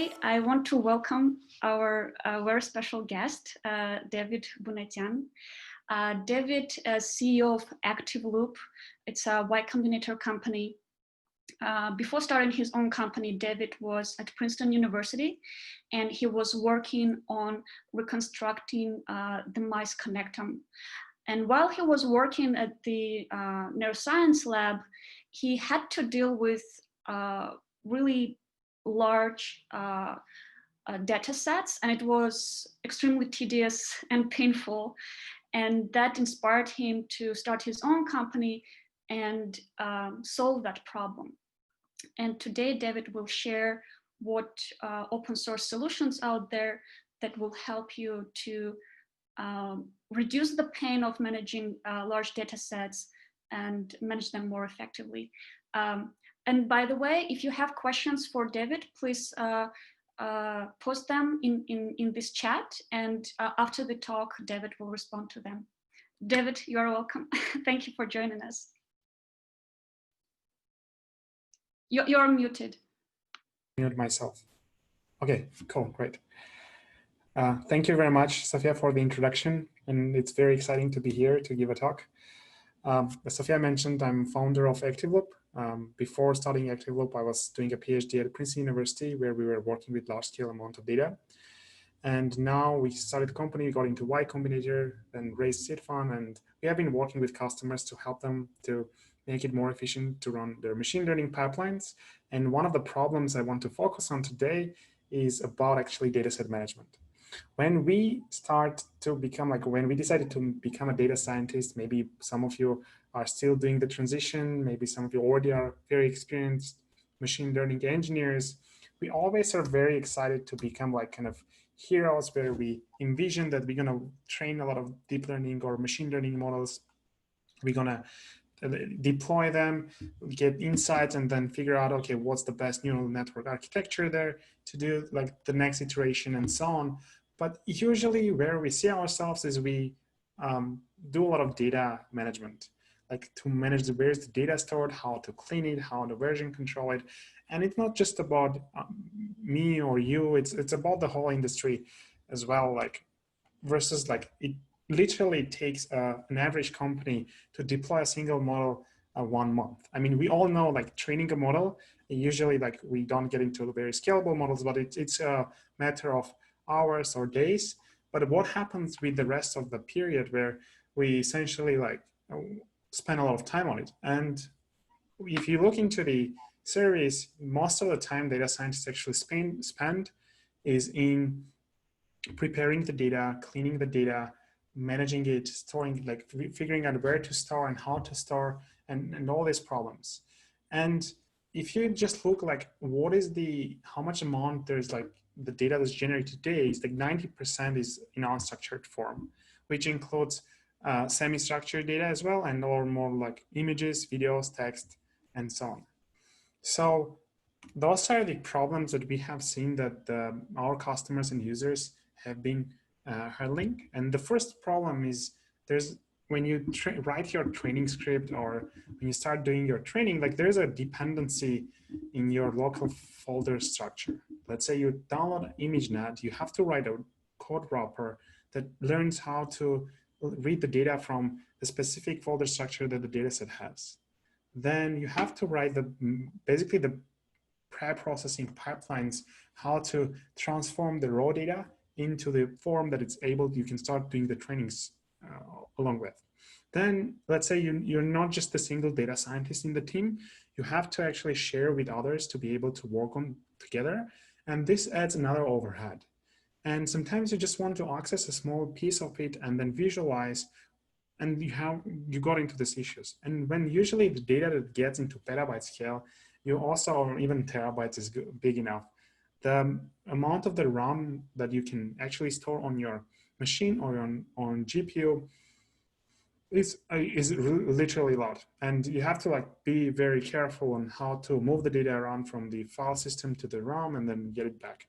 Today, I want to welcome our very special guest, Davit Buniatyan. David is CEO of Activeloop. It's a Y Combinator company. Before starting his own company, David was at Princeton University, and he was working on reconstructing the mice connectome. And while he was working at the neuroscience lab, he had to deal with really large data sets, and it was extremely tedious and painful. And that inspired him to start his own company and solve that problem. And today, David will share what open source solutions out there that will help you to reduce the pain of managing large data sets and manage them more effectively. And by the way, if you have questions for David, please post them in this chat, and after the talk, David will respond to them. David, you are welcome. Thank you for joining us. You're muted. Mute myself. Okay, cool, great. Thank you very much, Sophia, for the introduction, and it's very exciting to be here to give a talk. As Sophia mentioned, I'm founder of Activeloop. Before starting Activeloop, I was doing a PhD at Princeton University, where we were working with large-scale amount of data. And now we started the company, we got into Y Combinator, then raised seed fund, and we have been working with customers to help them to make it more efficient to run their machine learning pipelines. And one of the problems I want to focus on today is about actually dataset management. When we start to become when we decided to become a data scientist, maybe some of you are still doing the transition, maybe some of you already are very experienced machine learning engineers, we always are very excited to become kind of heroes where we envision that we're going to train a lot of deep learning or machine learning models. We're going to deploy them, get insights, and then figure out, okay, what's the best neural network architecture there to do the next iteration and so on. But usually where we see ourselves is we do a lot of data management, to manage where's the data stored, how to clean it, how to version control it. And it's not just about me or you, it's about the whole industry as well, versus it literally takes an average company to deploy a single model 1 month. I mean, we all know training a model, usually we don't get into the very scalable models, but it's a matter of hours or days. But what happens with the rest of the period where we essentially spend a lot of time on it? And if you look into the surveys, most of the time data scientists actually spend is in preparing the data, cleaning the data, managing it, storing, figuring out where to store and how to store, and all these problems. And if you just look what is how much amount there's the data that's generated today is 90% is in unstructured form, which includes semi-structured data as well, and or more images, videos, text, and so on. So those are the problems that we have seen that our customers and users have been handling. And the first problem is when you write your training script or when you start doing your training, there's a dependency in your local folder structure. Let's say you download ImageNet, you have to write a code wrapper that learns how to read the data from the specific folder structure that the dataset has. Then you have to write basically the pre-processing pipelines, how to transform the raw data into the form that it's able, you can start doing the trainings along with. Then let's say you're not just a single data scientist in the team, you have to actually share with others to be able to work on together. And this adds another overhead. And sometimes you just want to access a small piece of it and then visualize, and you got into these issues. And when usually the data that gets into petabyte scale, you also, or even terabytes is big enough, the amount of the RAM that you can actually store on your machine or on GPU is literally a lot. And you have to be very careful on how to move the data around from the file system to the RAM and then get it back.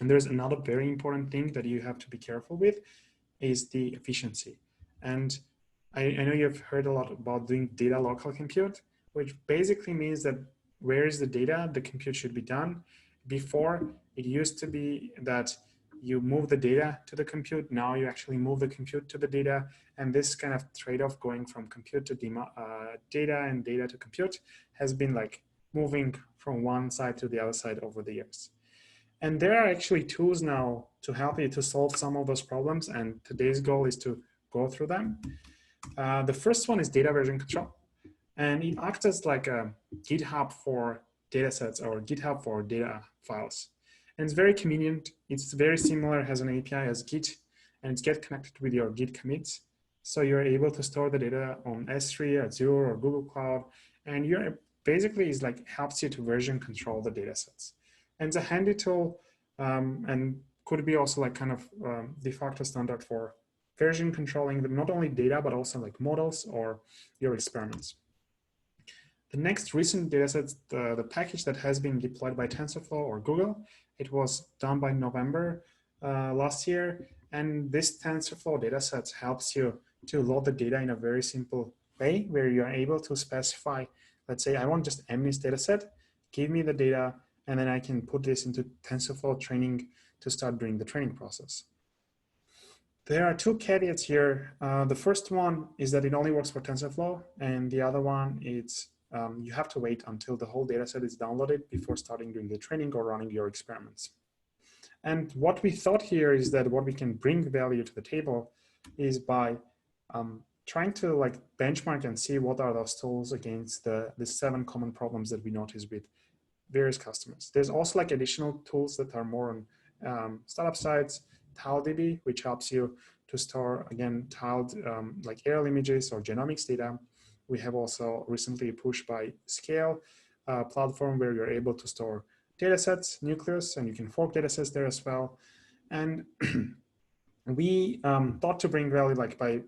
And there's another very important thing that you have to be careful with is the efficiency. And I know you've heard a lot about doing data local compute, which basically means that where is the data, the compute should be done. Before, it used to be that you move the data to the compute. Now you actually move the compute to the data. And this kind of trade-off going from compute to data and data to compute has been like moving from one side to the other side over the years. And there are actually tools now to help you to solve some of those problems. And today's goal is to go through them. The first one is data version control. And it acts as like a GitHub for datasets or GitHub for data files. And it's very convenient. It's very similar, has an API as Git, and it's get connected with your Git commits. So you're able to store the data on S3, Azure, or Google Cloud. And you're basically is like helps you to version control the datasets. And it's a handy tool and could be also like kind of de facto standard for version controlling not only data, but also like models or your experiments. The next recent dataset, the package that has been deployed by Tensorflow or Google, it was done by November last year. And this Tensorflow dataset helps you to load the data in a very simple way where you're able to specify, let's say, I want just MNIST dataset, give me the data, and then I can put this into TensorFlow training to start doing the training process. There are two caveats here. The first one is that it only works for TensorFlow, and the other one is you have to wait until the whole dataset is downloaded before starting doing the training or running your experiments. And what we thought here is that what we can bring value to the table is by trying to like benchmark and see what are those tools against the 7 common problems that we notice with various customers. There's also like additional tools that are more on startup sites, TileDB, which helps you to store, again, tiled like aerial images or genomics data. We have also recently pushed by Scale platform where you're able to store datasets, nucleus, and you can fork datasets there as well. And we thought to bring value like by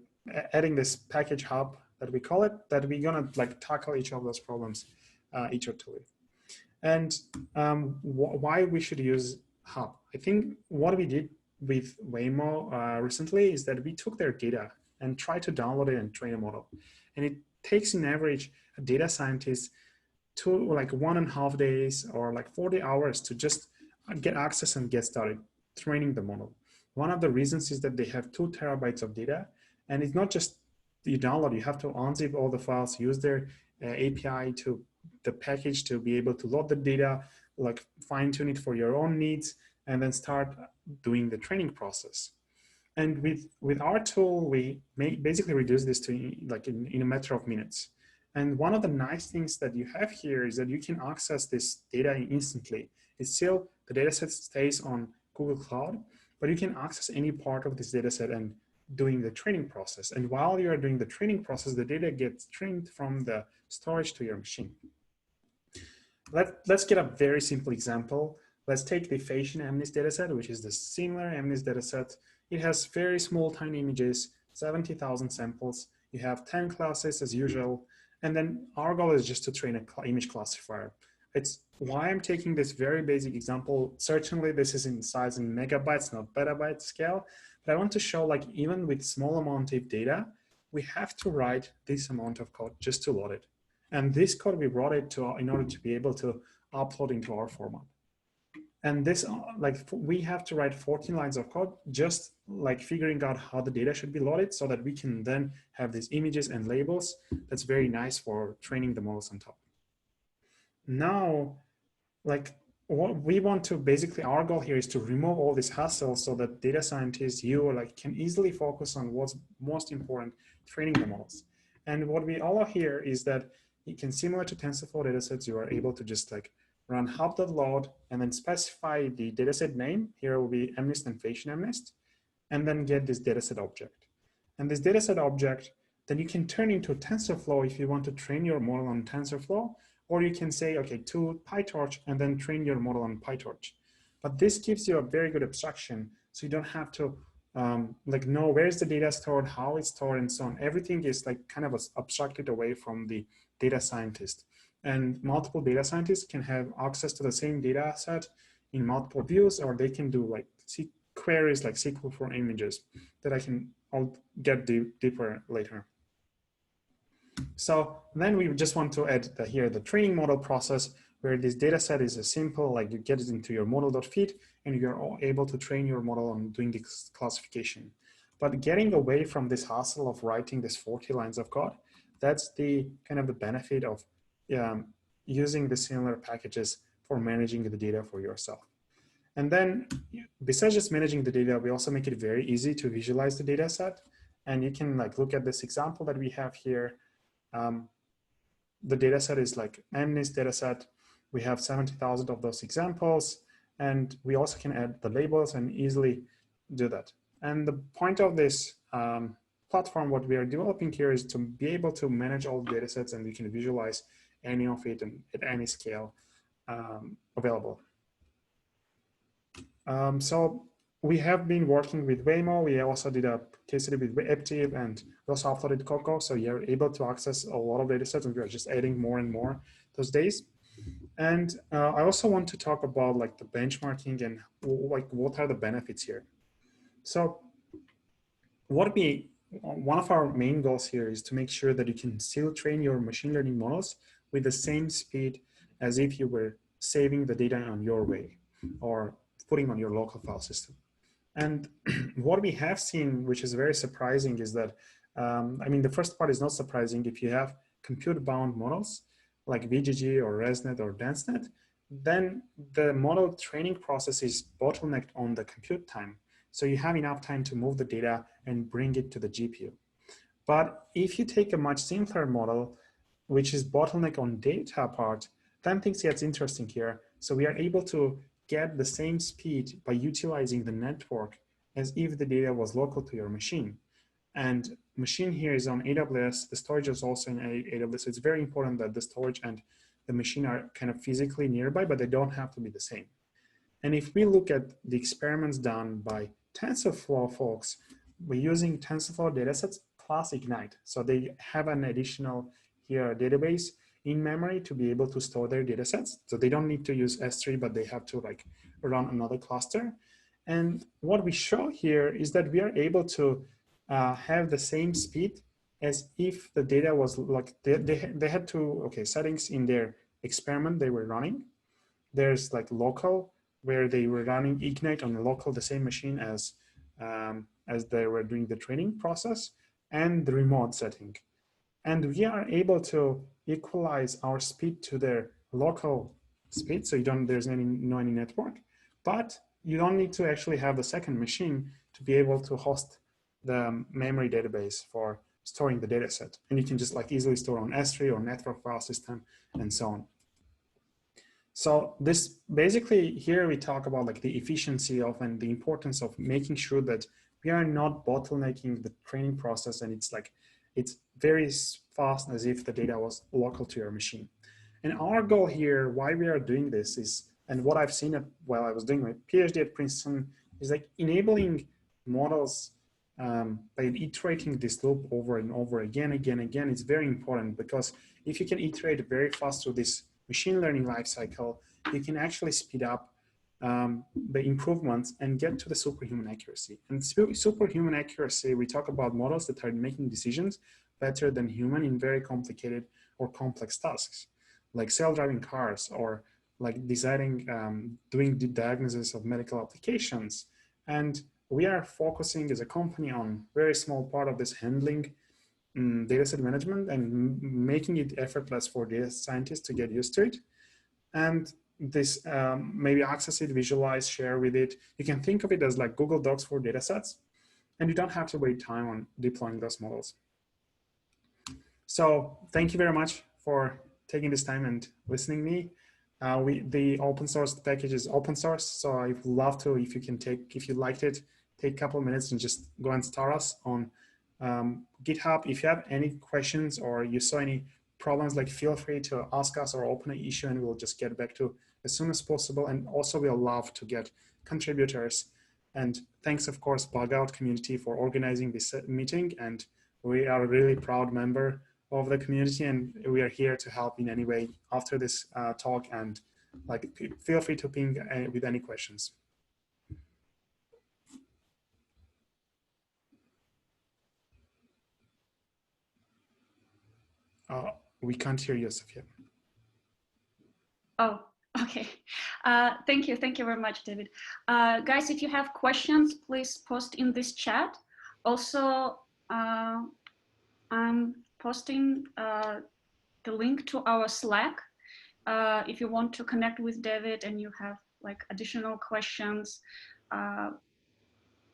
adding this package hub that we call it, that we're gonna like tackle each of those problems iteratively. And why we should use hub? I think what we did with Waymo recently is that we took their data and tried to download it and train a model. And it takes in average a data scientist to like 1.5 days or like 40 hours to just get access and get started training the model. One of the reasons is that they have 2 terabytes of data, and it's not just you download, you have to unzip all the files, use their API to the package to be able to load the data, like fine tune it for your own needs, and then start doing the training process. And with our tool, we basically reduce this to like in a matter of minutes. And one of the nice things that you have here is that you can access this data instantly. It's still, the dataset stays on Google Cloud, but you can access any part of this dataset and doing the training process. And while you are doing the training process, the data gets streamed from the storage to your machine. Let's get a very simple example. Let's take the Fashion MNIST dataset, which is the similar MNIST dataset. It has very small, tiny images, 70,000 samples. You have 10 classes as usual. And then our goal is just to train an image classifier. It's why I'm taking this very basic example. Certainly this is in size in megabytes, not petabyte scale. But I want to show like even with small amount of data, we have to write this amount of code just to load it. And this code we brought it to in order to be able to upload into our format. And this, like, we have to write 14 lines of code, just like figuring out how the data should be loaded so that we can then have these images and labels. That's very nice for training the models on top. Now, like, what we want to basically, our goal here is to remove all this hassle so that data scientists, you like, can easily focus on what's most important, training the models. And what we allow here is that you can, similar to TensorFlow datasets, you are able to just like run hub.load and then specify the dataset name. Here will be MNIST and Fashion MNIST, and then get this dataset object. And this dataset object, then you can turn into TensorFlow if you want to train your model on TensorFlow, or you can say, okay, to Pytorch and then train your model on Pytorch. But this gives you a very good abstraction, so you don't have to like know where's the data stored, how it's stored, and so on. Everything is like kind of abstracted away from the data scientist. And multiple data scientists can have access to the same data set in multiple views, or they can do like queries like SQL for images that I'll get deeper later. So then we just want to add here the training model process where this data set is a simple, like you get it into your model.fit and you're able to train your model on doing this classification. But getting away from this hassle of writing this 40 lines of code, that's the kind of the benefit of using the similar packages for managing the data for yourself. And then besides just managing the data, we also make it very easy to visualize the data set. And you can like look at this example that we have here. The data set is like MNIST data set. We have 70,000 of those examples. And we also can add the labels and easily do that. And the point of this platform, what we are developing here is to be able to manage all the data sets, and we can visualize any of it and at any scale available. So we have been working with Waymo. We also did a case study with Active, and we also uploaded Coco. So you're able to access a lot of data sets, and we are just adding more and more those days. And I also want to talk about like the benchmarking and like what are the benefits here. So one of our main goals here is to make sure that you can still train your machine learning models with the same speed as if you were saving the data on your way or putting on your local file system. And what we have seen, which is very surprising, is that, I mean, the first part is not surprising. If you have compute-bound models like VGG or ResNet or DenseNet, then the model training process is bottlenecked on the compute time. So you have enough time to move the data and bring it to the GPU. But if you take a much simpler model, which is bottleneck on data part, then things get interesting here. So we are able to get the same speed by utilizing the network as if the data was local to your machine. And machine here is on AWS. The storage is also in AWS. So it's very important that the storage and the machine are kind of physically nearby, but they don't have to be the same. And if we look at the experiments done by TensorFlow folks, we're using TensorFlow datasets plus Ignite. So they have an additional here database in memory to be able to store their datasets. So they don't need to use S3, but they have to like run another cluster. And what we show here is that we are able to have the same speed as if the data was like, they had two settings in their experiment they were running. There's like local, where they were running Ignite on the local, the same machine as they were doing the training process, and the remote setting. And we are able to equalize our speed to their local speed. So there's no any network, but you don't need to actually have the second machine to be able to host the memory database for storing the data set. And you can just like easily store on S3 or network file system and so on. So this basically here we talk about like the efficiency of and the importance of making sure that we are not bottlenecking the training process, and it's very fast as if the data was local to your machine. And our goal here, why we are doing this is, and what I've seen while I was doing my PhD at Princeton, is like enabling models by iterating this loop over and over again. It's very important, because if you can iterate very fast through this machine learning lifecycle, you can actually speed up the improvements and get to the superhuman accuracy. And superhuman accuracy, we talk about models that are making decisions better than human in very complicated or complex tasks, like self-driving cars, or like deciding, doing the diagnosis of medical applications. And we are focusing as a company on very small part of this handling dataset management and making it effortless for data scientists to get used to it. And this maybe access it, visualize, share with it. You can think of it as like Google Docs for datasets, and you don't have to wait time on deploying those models. So thank you very much for taking this time and listening to me. The open source package is open source, so I would love to, if you liked it, take a couple of minutes and just go and start us on GitHub. If you have any questions or you saw any problems, like feel free to ask us or open an issue, and we'll just get back to as soon as possible. And also we'll love to get contributors. And thanks, of course, Bug Out community for organizing this meeting. And we are a really proud member of the community, and we are here to help in any way after this talk. And like, feel free to ping with any questions. We can't hear you, Sophia. Oh, okay. Thank you very much, David. Guys, if you have questions, please post in this chat. Also, I'm posting the link to our Slack. If you want to connect with David and you have like additional questions,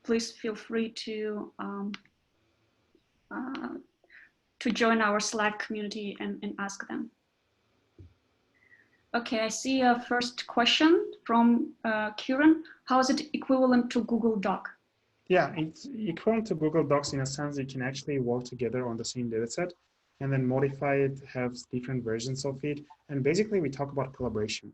please feel free to join our Slack community and ask them. Okay, I see a first question from Kieran. How is it equivalent to Google Doc? Yeah, it's equivalent to Google Docs in a sense. You can actually work together on the same data set and then modify it, have different versions of it. And basically we talk about collaboration.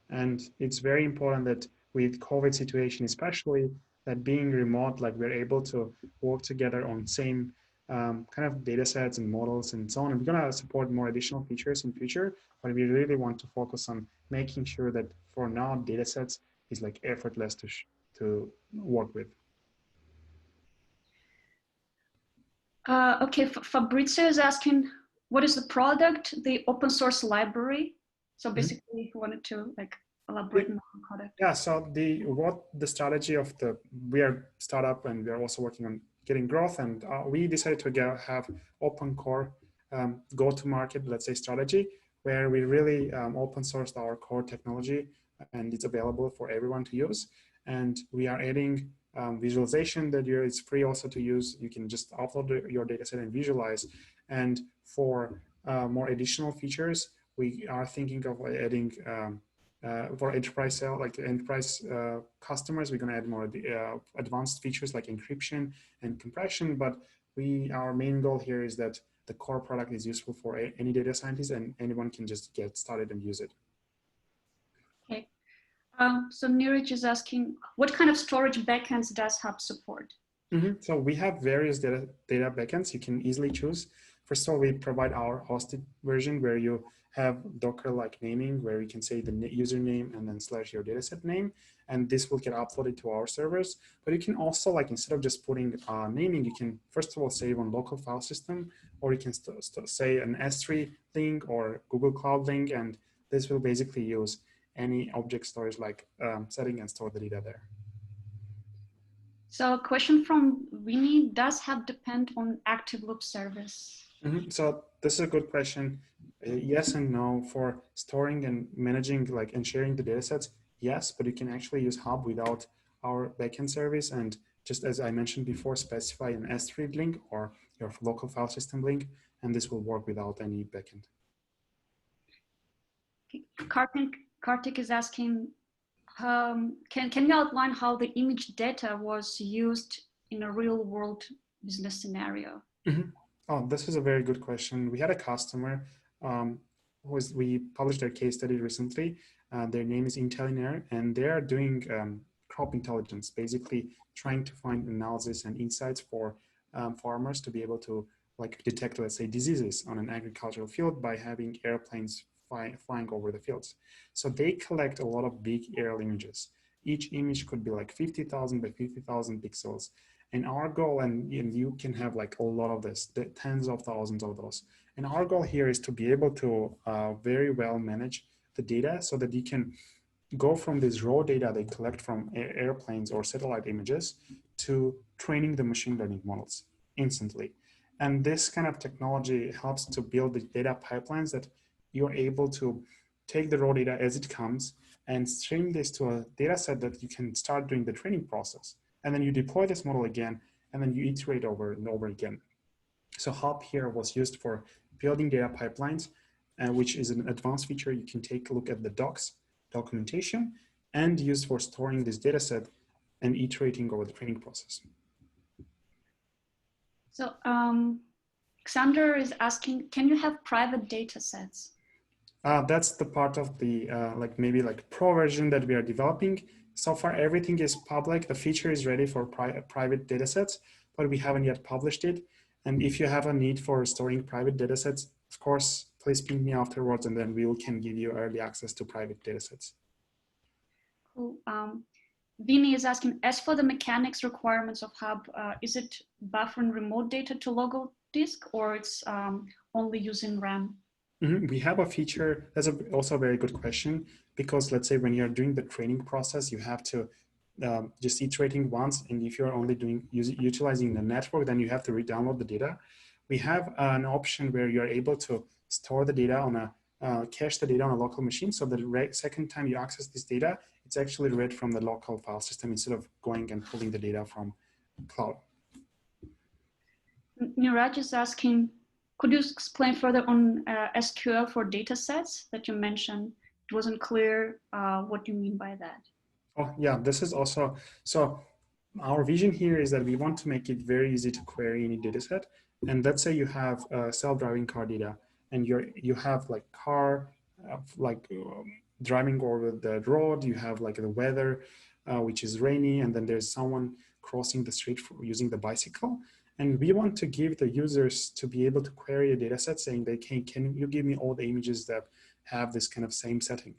And it's very important that with COVID situation, especially that being remote, like we're able to work together on same kind of data sets and models and so on. And we're gonna support more additional features in future, but we really want to focus on making sure that for now, data sets is like effortless to work with. Okay, Fabrizio is asking, what is the product, the open source library? So basically, if you wanted to like elaborate more on the product. Yeah, so the strategy of we are startup and we are also working on getting growth, and we decided to have open core go-to-market, let's say, strategy, where we really open sourced our core technology and it's available for everyone to use. And we are adding visualization that it's free also to use. You can just upload your data set and visualize. And for more additional features, we are thinking of adding for enterprise sale, like enterprise customers, we're going to add more advanced features like encryption and compression. But our main goal here is that the core product is useful for any data scientist and anyone can just get started and use it. Okay. So Neeraj is asking, what kind of storage backends does Hub support? So we have various data backends you can easily choose. First of all, we provide our hosted version where you have Docker-like naming, where you can say the username and then / your dataset name, and this will get uploaded to our servers. But you can also, like, instead of just putting naming, you can first of all save on local file system, or you can say an S3 link or Google Cloud link, and this will basically use any object storage like setting and store the data there. So a question from Winnie, does Hub depend on Activeloop service? So this is a good question. Yes and no. For storing and managing and sharing the datasets, yes, but you can actually use Hub without our backend service. And just as I mentioned before, specify an S3 link or your local file system link, and this will work without any backend. Kartik is asking, can you outline how the image data was used in a real world business scenario? Oh, this is a very good question. We had a customer we published their case study recently. Their name is Intellinair, and they are doing crop intelligence, basically trying to find analysis and insights for farmers to be able to detect, let's say, diseases on an agricultural field by having airplanes flying over the fields. So they collect a lot of big aerial images. Each image could be like 50,000 by 50,000 pixels. And our goal, and you can have a lot of this, tens of thousands of those. And our goal here is to be able to very well manage the data so that you can go from this raw data they collect from airplanes or satellite images to training the machine learning models instantly. And this kind of technology helps to build the data pipelines that you're able to take the raw data as it comes and stream this to a data set that you can start doing the training process. And then you deploy this model again, and then you iterate over and over again. So Hub here was used for building data pipelines, which is an advanced feature. You can take a look at the docs, documentation, and used for storing this data set and iterating over the training process. So Xander is asking, can you have private data sets? That's the part of the maybe pro version that we are developing. So far, everything is public. The feature is ready for private datasets, but we haven't yet published it. And if you have a need for storing private datasets, of course, please ping me afterwards, and then we can give you early access to private datasets. Cool. Vinny is asking, as for the mechanics requirements of Hub, is it buffering remote data to local disk, or it's only using RAM? We have a feature. That's also a very good question, because let's say when you're doing the training process, you have to just iterating once. And if you're only utilizing the network, then you have to re-download the data. We have an option where you're able to store the data on a cache the data on a local machine. So the second time you access this data, it's actually read from the local file system instead of going and pulling the data from cloud. Niraj is asking, could you explain further on SQL for datasets that you mentioned? It wasn't clear what you mean by that. Oh, yeah, this is also, so our vision here is that we want to make it very easy to query any dataset. And let's say you have self-driving car data, and you have like car, driving over the road, you have like the weather, which is rainy, and then there's someone crossing the street using the bicycle. And we want to give the users to be able to query a data set saying they can you give me all the images that have this kind of same setting?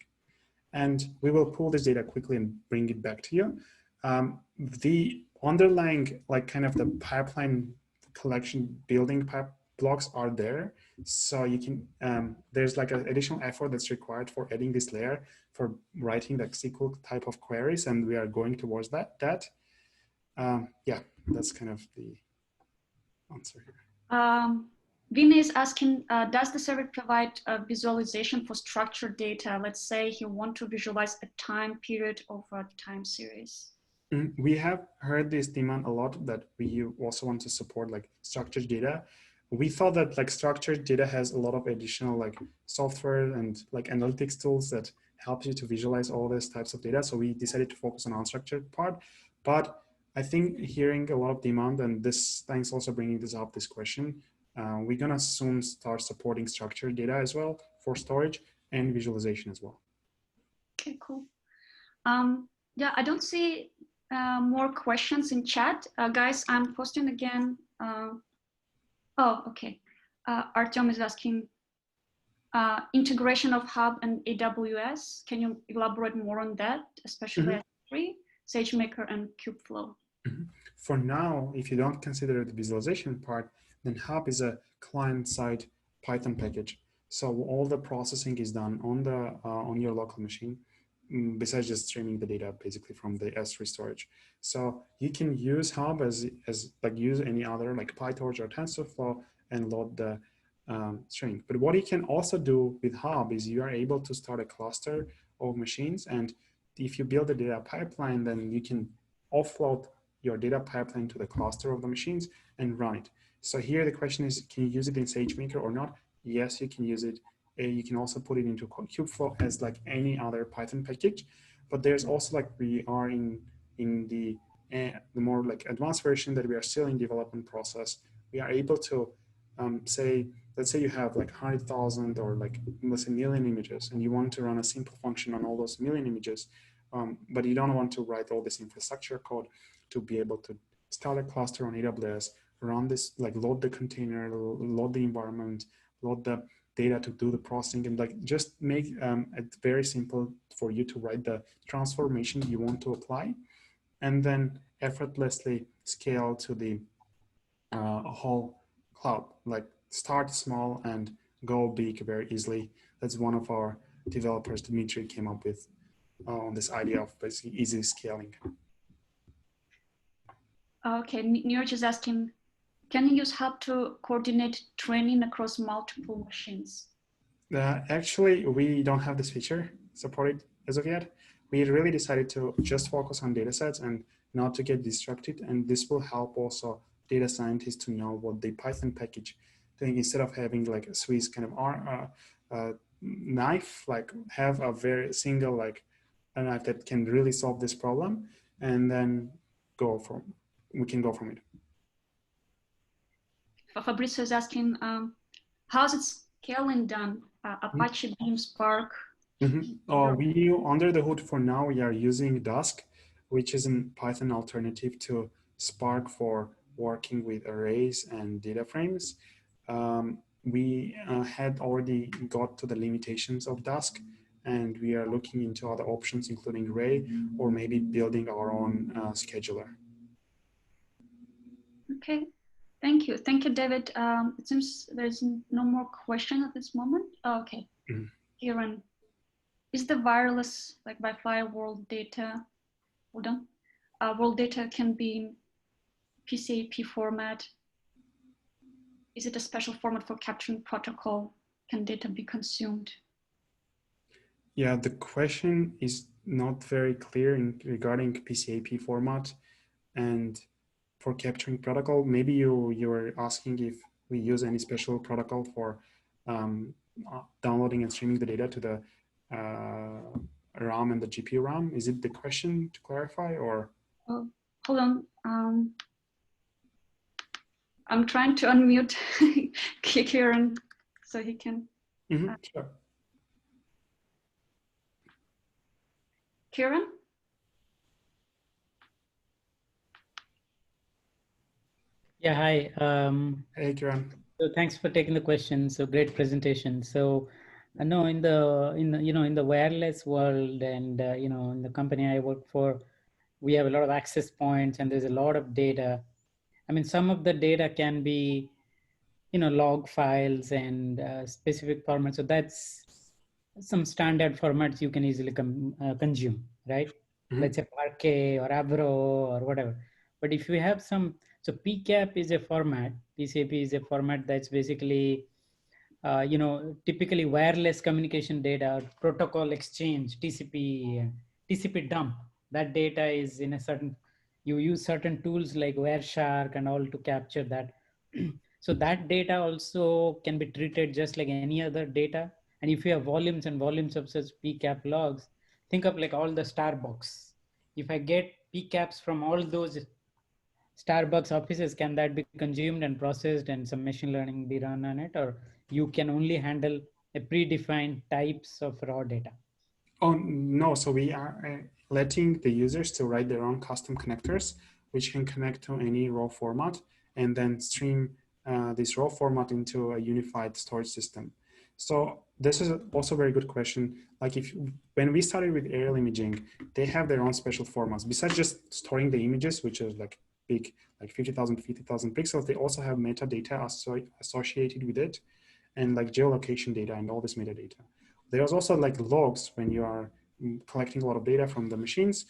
And we will pull this data quickly and bring it back to you. The underlying, like kind of the pipeline collection building blocks are there. So you can, there's like an additional effort that's required for adding this layer for writing like SQL type of queries. And we are going towards that. Yeah, that's kind of the answer here. Vinny is asking, does the server provide a visualization for structured data? Let's say you want to visualize a time period of a time series. We have heard this demand a lot, that we also want to support like structured data. We thought that like structured data has a lot of additional like software and like analytics tools that help you to visualize all these types of data. So we decided to focus on unstructured part. But I think hearing a lot of demand, and thanks also bringing this question, we're gonna soon start supporting structured data as well for storage and visualization as well. Okay, cool. Yeah, I don't see more questions in chat. Guys, I'm posting again. Oh, okay. Artyom is asking, integration of Hub and AWS. Can you elaborate more on that, especially S3, SageMaker, and Kubeflow? For now, if you don't consider the visualization part, then Hub is a client-side Python package. So all the processing is done on your local machine, besides just streaming the data basically from the S3 storage. So you can use Hub as like use any other like Pytorch or Tensorflow and load the string. But what you can also do with Hub is you are able to start a cluster of machines, and if you build a data pipeline, then you can offload your data pipeline to the cluster of the machines and run it. So here the question is, can you use it in SageMaker or not? Yes, you can use it. You can also put it into Kubeflow as like any other Python package. But there's also like we are in the more like advanced version that we are still in development process. We are able to let's say you have like 100,000 or like let's say million images, and you want to run a simple function on all those million images, but you don't want to write all this infrastructure code to be able to start a cluster on AWS, run this, like load the container, load the environment, load the data to do the processing, and like just make it very simple for you to write the transformation you want to apply, and then effortlessly scale to the whole cloud. Like start small and go big very easily. That's one of our developers, Dmitry, came up with on this idea of basically easy scaling. Okay, Niraj is asking, can you use Hub to coordinate training across multiple machines? Actually, we don't have this feature supported as of yet. We really decided to just focus on data sets and not to get distracted. And this will help also data scientists to know what the Python package doing, instead of having like a Swiss kind of knife, like have a very single like a knife that can really solve this problem, and then we can go from it. Fabrizio is asking, how's it scaling done? Apache Beam, Spark? We, under the hood for now, we are using Dusk, which is a Python alternative to Spark for working with arrays and data frames. We had already got to the limitations of Dusk, and we are looking into other options, including Ray, or maybe building our own scheduler. Okay, Thank you, David. It seems there's no more question at this moment. Oh, okay, Kieran, is the wireless like Wi-Fi world data? Hold on, world data can be in PCAP format. Is it a special format for capturing protocol? Can data be consumed? Yeah, the question is not very clear regarding PCAP format and for capturing protocol. Maybe you're asking if we use any special protocol for downloading and streaming the data to the RAM and the GPU RAM. Is it the question to clarify, or? Oh, hold on. I'm trying to unmute Kieran so he can. Sure. Kieran? Yeah, hi. Hey, Kieran. So thanks for taking the question. So great presentation. So I know in the wireless world and in the company I work for, we have a lot of access points and there's a lot of data. I mean, some of the data can be log files and specific formats. So that's some standard formats you can easily consume, right? Let's say Parquet or Avro or whatever. But if you have some, so PCAP is a format, PCAP is a format that's basically, typically wireless communication data, protocol exchange, TCP dump. That data is in a certain, you use certain tools like Wireshark and all to capture that. So that data also can be treated just like any other data. And if you have volumes and volumes of such PCAP logs, think of like all the Starbucks. If I get PCAPs from all those Starbucks offices, can that be consumed and processed and some machine learning be run on it? Or you can only handle a predefined types of raw data? Oh, no. So we are letting the users to write their own custom connectors, which can connect to any raw format and then stream this raw format into a unified storage system. So this is also a very good question. Like when we started with aerial imaging, they have their own special formats. Besides just storing the images, which is like big, like 50,000 pixels, they also have metadata associated with it, and like geolocation data and all this metadata. There's also like logs when you are collecting a lot of data from the machines.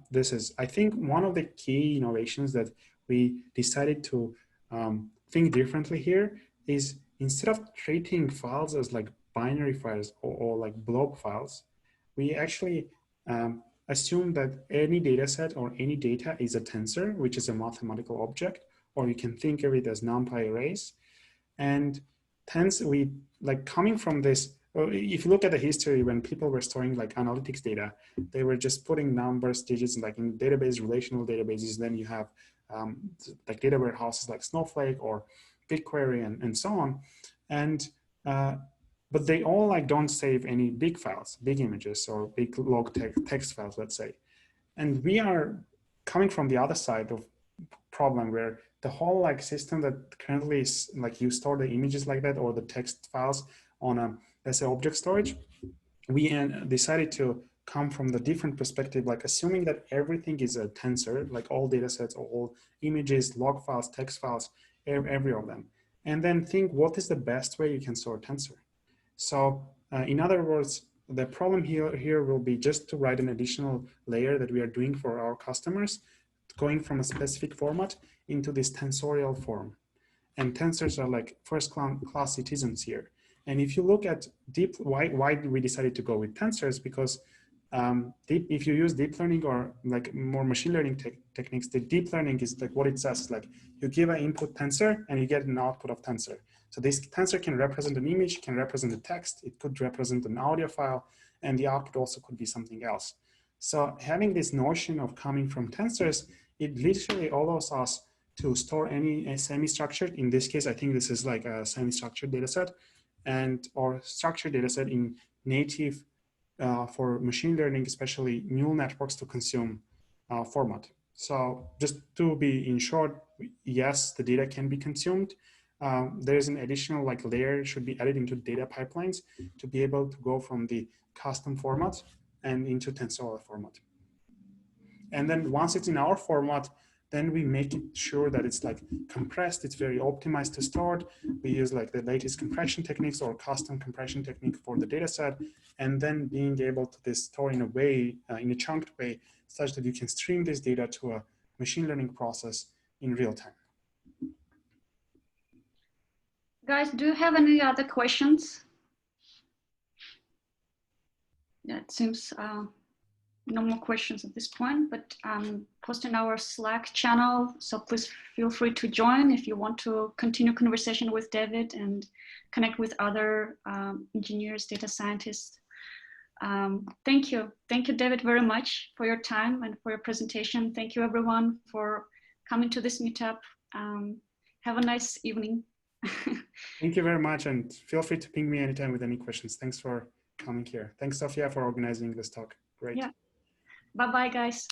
This is, I think, one of the key innovations that we decided to think differently here is instead of treating files as like binary files or like blob files, we actually assume that any data set or any data is a tensor, which is a mathematical object, or you can think of it as NumPy arrays. And hence we like coming from this, if you look at the history when people were storing like analytics data, they were just putting numbers, digits, like in database, relational databases. Then you have like data warehouses like Snowflake or BigQuery and so on. And but they all like don't save any big files, big images or big log text files, let's say. And we are coming from the other side of problem where the whole like system that currently is like you store the images like that or the text files on a, let's say, object storage. We decided to come from the different perspective, like assuming that everything is a tensor, like all data sets, all images, log files, text files, every of them. And then think what is the best way you can store tensor. So in other words, the problem here will be just to write an additional layer that we are doing for our customers, going from a specific format into this tensorial form. And tensors are like first class citizens here. And if you look at why we decided to go with tensors, because if you use deep learning or like more machine learning techniques, the deep learning is like what it says, like you give an input tensor and you get an output of tensor. So this tensor can represent an image, can represent a text, it could represent an audio file, and the output also could be something else. So having this notion of coming from tensors, it literally allows us to store any semi-structured, in this case, I think this is like a semi-structured data set, or structured data set in native for machine learning, especially neural networks to consume format. So just to be in short, yes, the data can be consumed. There's an additional like layer should be added into data pipelines to be able to go from the custom format and into tensorial format. And then once it's in our format, then we make it sure that it's like compressed, it's very optimized to start. We use like the latest compression techniques or custom compression technique for the data set, and then being able to store in a way, in a chunked way, such that you can stream this data to a machine learning process in real time. Guys, do you have any other questions? Yeah, it seems no more questions at this point, but I'm posting our Slack channel, so please feel free to join if you want to continue conversation with David and connect with other engineers, data scientists. Thank you, David, very much for your time and for your presentation. Thank you, everyone, for coming to this meetup. Have a nice evening. Thank you very much, and feel free to ping me anytime with any questions. Thanks for coming here. Thanks, Sofia, for organizing this talk. Great. Yeah. Bye-bye, guys.